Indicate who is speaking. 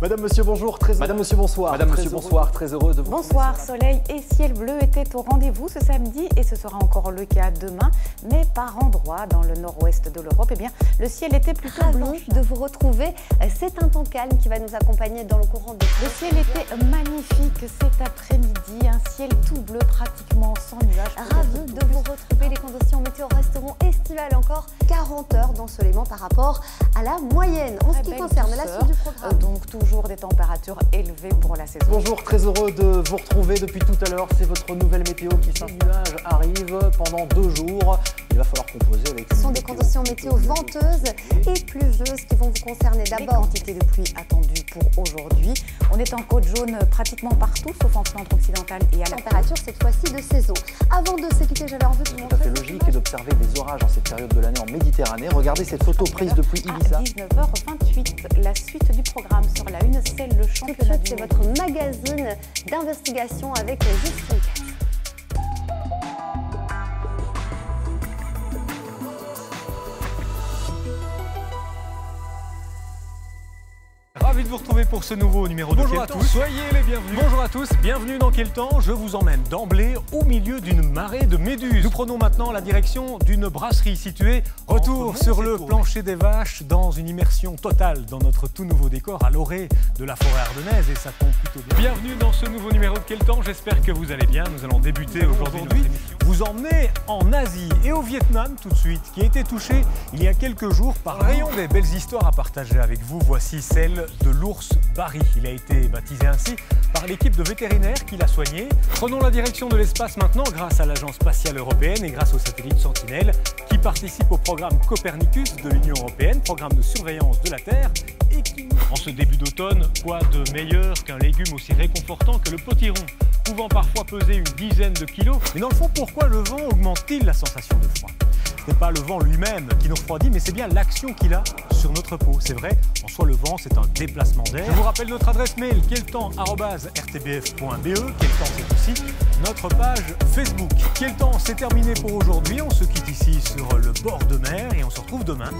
Speaker 1: Madame, monsieur, bonjour. Madame, monsieur, bonsoir.
Speaker 2: Madame, monsieur, bonsoir.
Speaker 1: Très heureux de vous
Speaker 3: Bonsoir, soleil et ciel bleu étaient au rendez-vous ce samedi et ce sera encore le cas demain. Mais par endroits, dans le nord-ouest de l'Europe, eh bien, le ciel était plutôt blanc.
Speaker 4: De vous retrouver, c'est un temps calme qui va nous accompagner dans le courant de...
Speaker 3: Le ciel était magnifique cet après-midi, un ciel tout bleu pratiquement sans nuages.
Speaker 4: Ravi de vous retrouver, les conditions météo resteront estivales encore 40 heures d'ensoleillement par rapport à la moyenne. En ce qui concerne la suite du programme.
Speaker 3: Donc toujours des températures élevées pour la saison.
Speaker 1: Bonjour, très heureux de vous retrouver depuis tout à l'heure. C'est votre nouvelle météo qui s'installe. Les nuages arrivent pendant 2 jours. Il va falloir composer avec...
Speaker 4: Ce sont des conditions météo venteuses et pluvieuses qui vont vous concerner
Speaker 3: Les
Speaker 4: d'abord.
Speaker 3: quantités de pluie attendues pour aujourd'hui. On est en côte jaune pratiquement partout, sauf en centre-occidental et à la
Speaker 4: Température cette fois-ci de saison. Avant de se quitter, j'avais envie de vous
Speaker 1: Tout
Speaker 4: montrer
Speaker 1: à fait
Speaker 4: cette
Speaker 1: logique
Speaker 4: image.
Speaker 1: d'observer des orages en cette période de l'année en Méditerranée. Regardez cette photo prise depuis Ibiza.
Speaker 3: À 19h28, la suite du programme sur la une, c'est le
Speaker 4: Tout de
Speaker 3: championnat
Speaker 4: suite,
Speaker 3: du
Speaker 4: c'est
Speaker 3: monde.
Speaker 4: votre magazine d'investigation avec Justine Katz.
Speaker 2: Ravi de vous retrouver pour ce nouveau numéro de
Speaker 5: Bonjour
Speaker 2: Quel
Speaker 5: à
Speaker 2: temps.
Speaker 5: tous, soyez les bienvenus.
Speaker 2: Bonjour à tous, bienvenue dans Quel temps. Je vous emmène d'emblée au milieu d'une marée de méduses. Nous prenons maintenant la direction d'une brasserie située retour
Speaker 5: Entre
Speaker 2: sur
Speaker 5: Mons et
Speaker 2: le
Speaker 5: Tours.
Speaker 2: plancher des vaches dans une immersion totale dans notre tout nouveau décor à l'orée de la forêt ardennaise et ça tombe plutôt bien. Bienvenue dans ce nouveau numéro de Quel temps, j'espère que vous allez bien. Nous allons débuter aujourd'hui notre émission. Vous emmener en Asie et au Vietnam tout de suite, qui a été touché il y a quelques jours par un rayon des belles histoires à partager avec vous. Voici celle de l'ours Barry. Il a été baptisé ainsi par l'équipe de vétérinaires qui l'a soigné. Prenons la direction de l'espace maintenant grâce à l'Agence spatiale européenne et grâce au satellite Sentinelle qui participe au programme Copernicus de l'Union européenne, programme de surveillance de la Terre et qui... En ce début d'automne, quoi de meilleur qu'un légume aussi réconfortant que le potiron, pouvant parfois peser une dizaine de kilos. Mais dans le fond, pourquoi le vent augmente-t-il la sensation de froid? Ce n'est pas le vent lui-même qui nous refroidit, mais c'est bien l'action qu'il a sur notre peau. C'est vrai, en soi, le vent, c'est un déplacement d'air. Je vous rappelle notre adresse mail, queltemps@rtbf.be. Quel temps, c'est aussi notre page Facebook. Quel temps, c'est terminé pour aujourd'hui. On se quitte ici sur le bord de mer et on se retrouve demain.